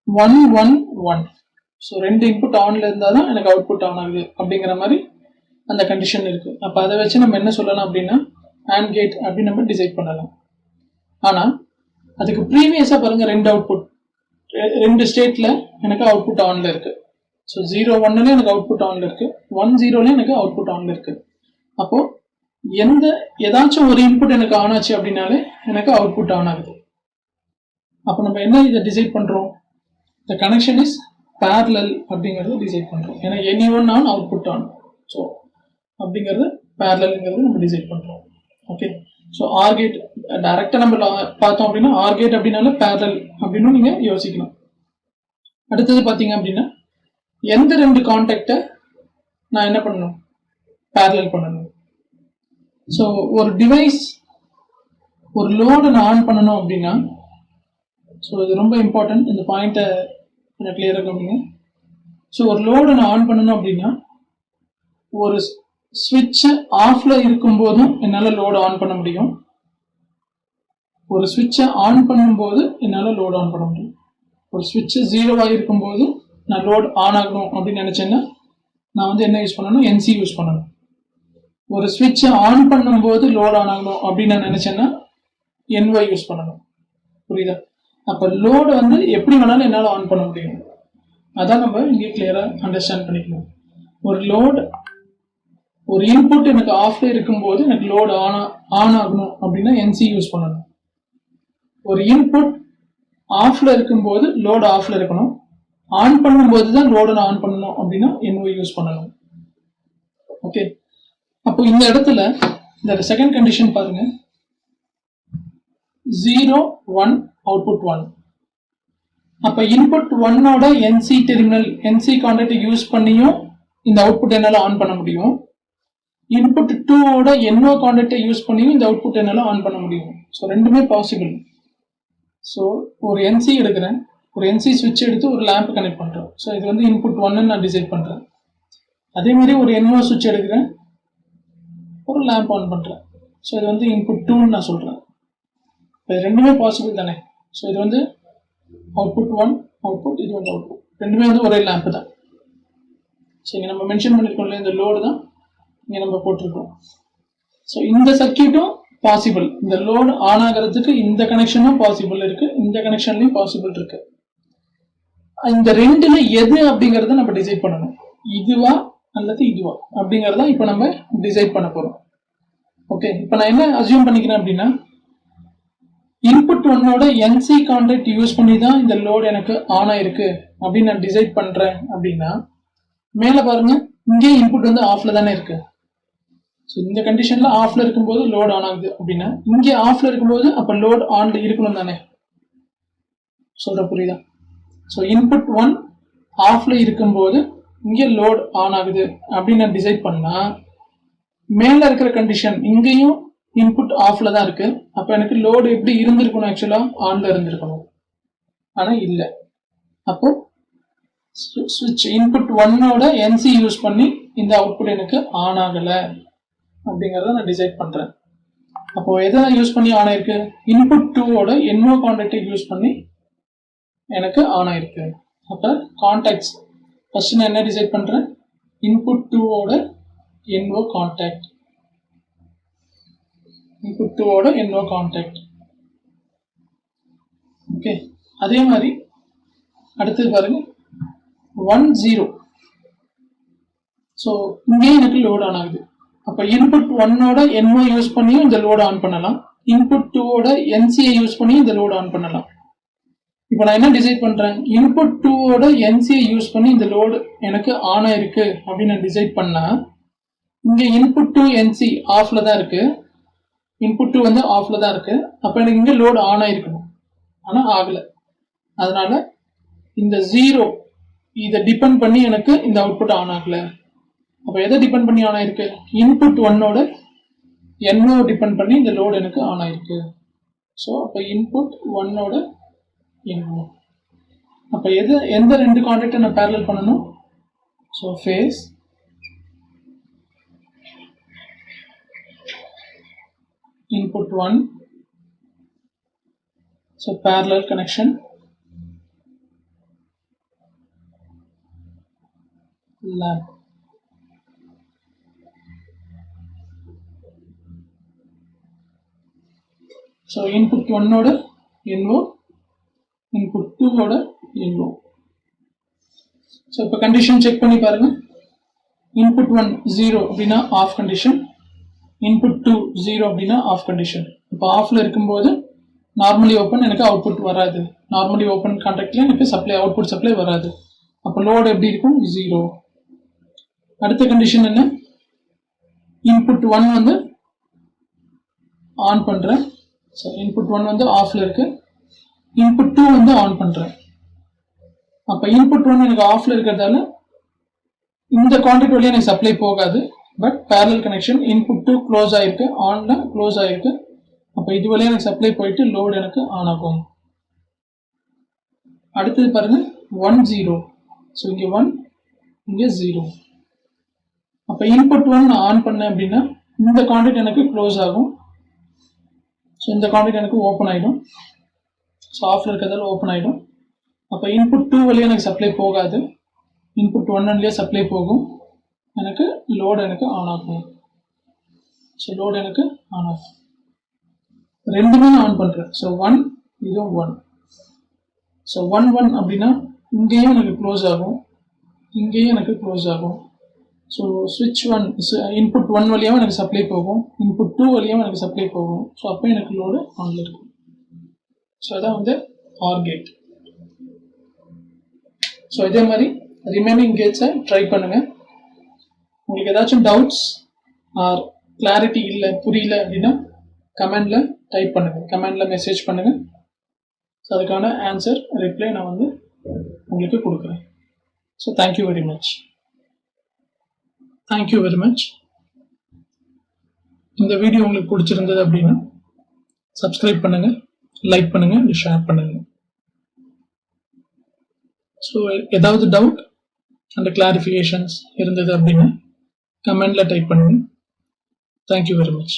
1 1 1. ஸோ ரெண்டு இன்புட் ஆன்ல இருந்தால் தான் எனக்கு அவுட்புட் ஆன் ஆகுது அப்படிங்கிற மாதிரி அந்த கண்டிஷன் இருக்கு. அப்போ அதை வச்சு நம்ம என்ன சொல்லலாம் அப்படின்னா AND கேட் அப்படின்னு நம்ம டிசைட் பண்ணலாம். ஆனால் அதுக்கு ப்ரீவியஸாக பாருங்க, ரெண்டு அவுட்புட் ரெண்டு ஸ்டேட்ல எனக்கு அவுட்புட் ஆன்ல இருக்கு. ஸோ 0 1ல எனக்கு அவுட்புட் ஆன்ல இருக்கு, 1 0ல எனக்கு அவுட்புட் ஆன்ல இருக்கு. அப்போ ஏதாச்சும் ஒரு இன்புட் எனக்கு ஆன் ஆச்சு அப்படின்னாலே எனக்கு அவுட்புட் ஆன் ஆகுது. அப்போ நம்ம என்ன இதை டிசைட் பண்றோம், த கனெக்ஷன் இஸ் parallel அப்படிங்கிறது டிசைட் பண்றோம். ஏன்னா any one on output on, so அப்படிங்கிறது parallelங்கிறது நம்ம டிசைட் பண்றோம். ஓகே, ஸோ ஆர் கேட் டைரக்டா நம்ம பார்த்தோம் அப்படின்னா ஆர் கேட் அப்படின்னால parallel அப்படின்னு நீங்க யோசிக்கலாம். அடுத்தது பார்த்தீங்க அப்படின்னா எந்த ரெண்டு கான்டாக்டை நான் என்ன பண்ணணும், parallel பண்ணணும். ஸோ ஒரு டிவைஸ் ஒரு லோடை நான் ஆன் பண்ணணும் அப்படின்னா, ஸோ இது ரொம்ப இம்பார்ட்டன்ட், இந்த பாயிண்ட்டை கொஞ்சம் கிளியராக கவனிங்க. ஸோ ஒரு லோடை நான் ஆன் பண்ணணும் அப்படின்னா ஒரு ஸ்விட்ச் ஆஃப்ல இருக்கும் போதும் என்னால் லோடு ஆன் பண்ண முடியும், ஒரு ஸ்விட்சை ஆன் பண்ணும்போது என்னால் லோடு ஆன் பண்ண முடியும். ஒரு ஸ்விட்ச் 0வாக இருக்கும்போது நான் லோட் ஆன் ஆகணும் அப்படின்னு நினைச்சேன்னா நான் வந்து என்ன யூஸ் பண்ணணும், NC யூஸ் பண்ணணும். ஒரு ஸ்விட்சை ஆன் பண்ணும்போது லோட் ஆன் ஆகணும் அப்படின்னு நான் நினைச்சேன்னா NY யூஸ் பண்ணணும். புரியுதா? அப்போ லோடு வந்து எப்படி வேணாலும் என்னால் ஆன் பண்ண முடியும். அதான் நம்ம இங்கே கிளியராக அண்டர்ஸ்டாண்ட் பண்ணிக்கணும். ஒரு லோடு ஒரு இன்புட் எனக்கு ஆஃப்ல இருக்கும்போது எனக்கு லோடு ஆன் ஆகணும் அப்படின்னா NC யூஸ் பண்ணணும். ஒரு இன்புட் ஆஃப்ல இருக்கும்போது லோடு ஆஃப்ல இருக்கணும், ஆன் பண்ணும்போது தான் லோடு ஆன் பண்ணணும் அப்படின்னா NY யூஸ் பண்ணணும். ஓகே, அப்போ இந்த இடத்துல இந்த செகண்ட் கண்டிஷன் பாருங்க, 0 1 அவுட்புட் 1. அப்ப இன்புட் 1ஓட NC terminal NC contact use பண்ணியும் இந்த அவுட்புட் என்னால ஆன் பண்ண முடியும், இன்புட் 2ஓட NO கான்டாக்டை யூஸ் பண்ணியும் இந்த அவுட்புட் என்னால ஆன் பண்ண முடியும். ஸோ ரெண்டுமே பாசிபிள். ஸோ ஒரு NC எடுக்கிறேன், ஒரு NC சுவிட்ச் எடுத்து ஒரு லேம்ப் கனெக்ட் பண்றேன். ஸோ இது வந்து இன்புட் 1 நான் டிசைட் பண்றேன். அதே மாதிரி ஒரு NO சுவிட்ச் எடுக்கிறேன், ஒரு லேம்ப் ஆன் பண்ணுறேன். ஸோ இது வந்து இன்புட் 2ன்னு நான் சொல்கிறேன். இது ரெண்டுமே பாசிபிள் தானே. ஸோ இது வந்து அவுட்புட் 1 அவுட்புட், இது வந்து அவுட்புட், ரெண்டுமே வந்து ஒரே லேம்ப் தான். ஸோ இங்கே நம்ம மென்ஷன் பண்ணியிருக்கோம் இல்லையா, இந்த லோடு தான் இங்கே நம்ம போட்டிருக்கோம். ஸோ இந்த சர்க்கியூட்டும் பாசிபிள், இந்த லோடு ஆன் ஆகிறதுக்கு இந்த கனெக்ஷனும் பாசிபிள் இருக்கு, இந்த கனெக்ஷன்லையும் பாசிபிள் இருக்கு. இந்த ரெண்டுல எது அப்படிங்கறத நம்ம டிசைட் பண்ணணும், இதுவா அல்லது இதுவா அப்படிங்கறத இப்போ நம்ம டிசைட் பண்ண போறோம். ஓகே, இப்போ நான் என்ன அசியூம் பண்ணிக்கிறேன் அப்படின்னா, இன்புட் 1ஓட NC கான்டாக்ட் யூஸ் பண்ணி தான் இந்த லோடு எனக்கு ஆன் ஆயிருக்கு அப்படின்னு நான் டிசைட் பண்றேன் அப்படின்னா, மேல பாருங்க இங்கே இன்புட் வந்து ஆஃப்ல தானே இருக்கு. ஸோ இந்த கண்டிஷன்ல ஆஃப்ல இருக்கும்போது லோட் ஆன் ஆகுது அப்படின்னா, இங்கே ஆஃப்ல இருக்கும்போது அப்ப லோட் ஆன்ல இருக்கணும் தானே. சொல்ற புரியுதா? ஸோ இன்புட் 1 ஆஃப்ல இருக்கும்போது இங்கே லோட் ஆன் ஆகுது அப்படின்னு நான் டிசைட் பண்ணா, மேல இருக்கிற கண்டிஷன் இங்கேயும் இன்புட் ஆஃப்ல தான் இருக்கு. அப்ப எனக்கு லோடு எப்படி இருந்திருக்கணும், ஆக்சுவலா ஆன்ல இருந்திருக்கணும், ஆனா இல்ல. அப்போ ஸ்விட்ச் இன்புட் 1ஓட NC யூஸ் பண்ணி இந்த அவுட்புட் எனக்கு ஆன் ஆகல அப்படிங்கறத நான் டிசைட் பண்றேன். அப்போ எதை யூஸ் பண்ணி ஆன் ஆயிருக்கு, இன்புட் 2ஓட NO கான்டாக்டை யூஸ் பண்ணி எனக்கு ஆன் ஆயிருக்கு. அப்ப கான்டாக்ட்ஸ் ஃபர்ஸ்ட் நான் என்ன டிசைட் பண்றேன், இன்புட் 2ஓட NO கான்டாக்ட், இன்புட் 2ஓட NO கான்டாக்ட். ஓகே, அதே மாதிரி அடுத்தது பாருங்க 1 0. ஸோ இங்கே எனக்கு லோட் ஆன் ஆகுது. அப்ப இன்புட் 1ஓட NO யூஸ் பண்ணி இந்த லோட் ஆன் பண்ணலாம், இன்புட் 2ஓட NCயை யூஸ் பண்ணி இந்த லோட் ஆன் பண்ணலாம். இப்போ நான் என்ன டிசைட் பண்றேன், இன்புட் 2ஓட NCயை யூஸ் பண்ணி இந்த லோடு எனக்கு ஆன் ஆயிருக்கு அப்படின்னு நான் டிசைட் பண்ணா, இங்க இன்புட் 2 NC ஆஃப்ல தான் இருக்கு, இன்புட் 2 வந்து ஆஃப்ல தான் இருக்கு. அப்ப எனக்கு இங்க லோடு ஆன் ஆயிருக்கணும், ஆனா ஆகல. அதனால இந்த 0 இதை டிபெண்ட் பண்ணி எனக்கு இந்த அவுட்புட் ஆன் ஆகல. அப்ப எதை டிபெண்ட் பண்ணி ஆன் ஆயிருக்கு, இன்புட் 1ஓட NO டிபெண்ட் பண்ணி இந்த லோடு எனக்கு ஆன் ஆயிருக்கு. ஸோ அப்ப இன்புட் 1ஓட NO. அப்ப எந்த ரெண்டு கான்டாக்டை நான் பேரலல் பண்ணணும், so face input 1, so parallel connection, lamp. So input 1 ஓட NO, input 2 ஓட NO. So இப்போ கண்டிஷன் செக் பண்ணி பாருங்க, input 1 0 அப்படின்னா ஆஃப் கண்டிஷன், input 2 0 அப்படின்னா ஆஃப் கண்டிஷன். இப்போ ஆஃப்ல இருக்கும்போது நார்மலி ஓப்பன், எனக்கு அவுட்புட் வராது. நார்மலி ஓப்பன் கான்டாக்ட்ல எனக்கு சப்ளை அவுட்புட் சப்ளை வராது. அப்போ லோடு எப்படி இருக்கும், 0. அடுத்த கண்டிஷன் என்ன, இன்புட் 1 வந்து ஆன் பண்றேன். ஸோ இன்புட் 1 வந்து ஆஃப்ல இருக்கு, இன்புட் 2 வந்து ஆன் பண்றேன். அப்போ இன்புட் 1 எனக்கு ஆஃப்ல இருக்கிறதால இந்த கான்டாக்ட் வழியா எனக்கு சப்ளை போகாது. But parallel connection, input 2 close ஆயிருக்கு, ஆன்ல க்ளோஸ் ஆயிருக்கு. அப்போ இது வழியா எனக்கு சப்ளை போயிட்டு லோடு எனக்கு ஆன் ஆகும். அடுத்தது பாருங்க 1 0. ஸோ இங்க 1 இங்க 0. அப்போ இன்புட் 1 நான் ஆன் பண்ணேன் அப்படின்னா இந்த கான்டாக்ட் எனக்கு க்ளோஸ் ஆகும். ஸோ இந்த கான்டாக்ட் எனக்கு ஓப்பன் ஆயிடும். ஸோ ஆஃப்ல இருக்கிறதால ஓப்பன் ஆயிடும். அப்போ இன்புட் 2 வழியா எனக்கு சப்ளை போகாது, இன்புட் 1 வழியா சப்ளை போகும். எனக்கு லோடு எனக்கு ஆன் ஆகும். ஸோ லோடு எனக்கு ஆன் ஆகும், ரெண்டுமே நான் ஆன் பண்றேன். ஸோ 1 இதுவும் 1. ஸோ 1 1 அப்படின்னா இங்கேயும் எனக்கு க்ளோஸ் ஆகும், இங்கேயும் எனக்கு க்ளோஸ் ஆகும். ஸோ ஸ்விட்ச் 1 இன்புட் 1 வழியாகவும் எனக்கு சப்ளை போகும், இன்புட் 2 வழியாகவும் எனக்கு சப்ளை போகும். ஸோ அப்போ எனக்கு லோடு ஆன்ல இருக்கும். ஸோ அதான் வந்து ஆர் கேட். ஸோ இதே மாதிரி ரிமைனிங் கேட்ஸை ட்ரை பண்ணுங்க. உங்களுக்கு ஏதாச்சும் டவுட்ஸ் ஆர் கிளாரிட்டி இல்லை, புரியல அப்படின்னா கமெண்ட்ல டைப் பண்ணுங்க, கமெண்ட்ல மெசேஜ் பண்ணுங்க. ஸோ அதுக்கான ஆன்சர் ரிப்ளை நான் வந்து உங்களுக்கு கொடுக்குறேன். So thank you very much. Thank you very much. இந்த வீடியோ உங்களுக்கு பிடிச்சிருந்தது அப்படின்னா சப்ஸ்கிரைப் பண்ணுங்க, லைக் பண்ணுங்க, ஷேர் பண்ணுங்க. ஸோ ஏதாவது டவுட் அண்ட் கிளாரிஃபிகேஷன்ஸ் இருந்தது அப்படின்னு கமெண்டில் டைப் பண்ணுங்கள். Thank you very much.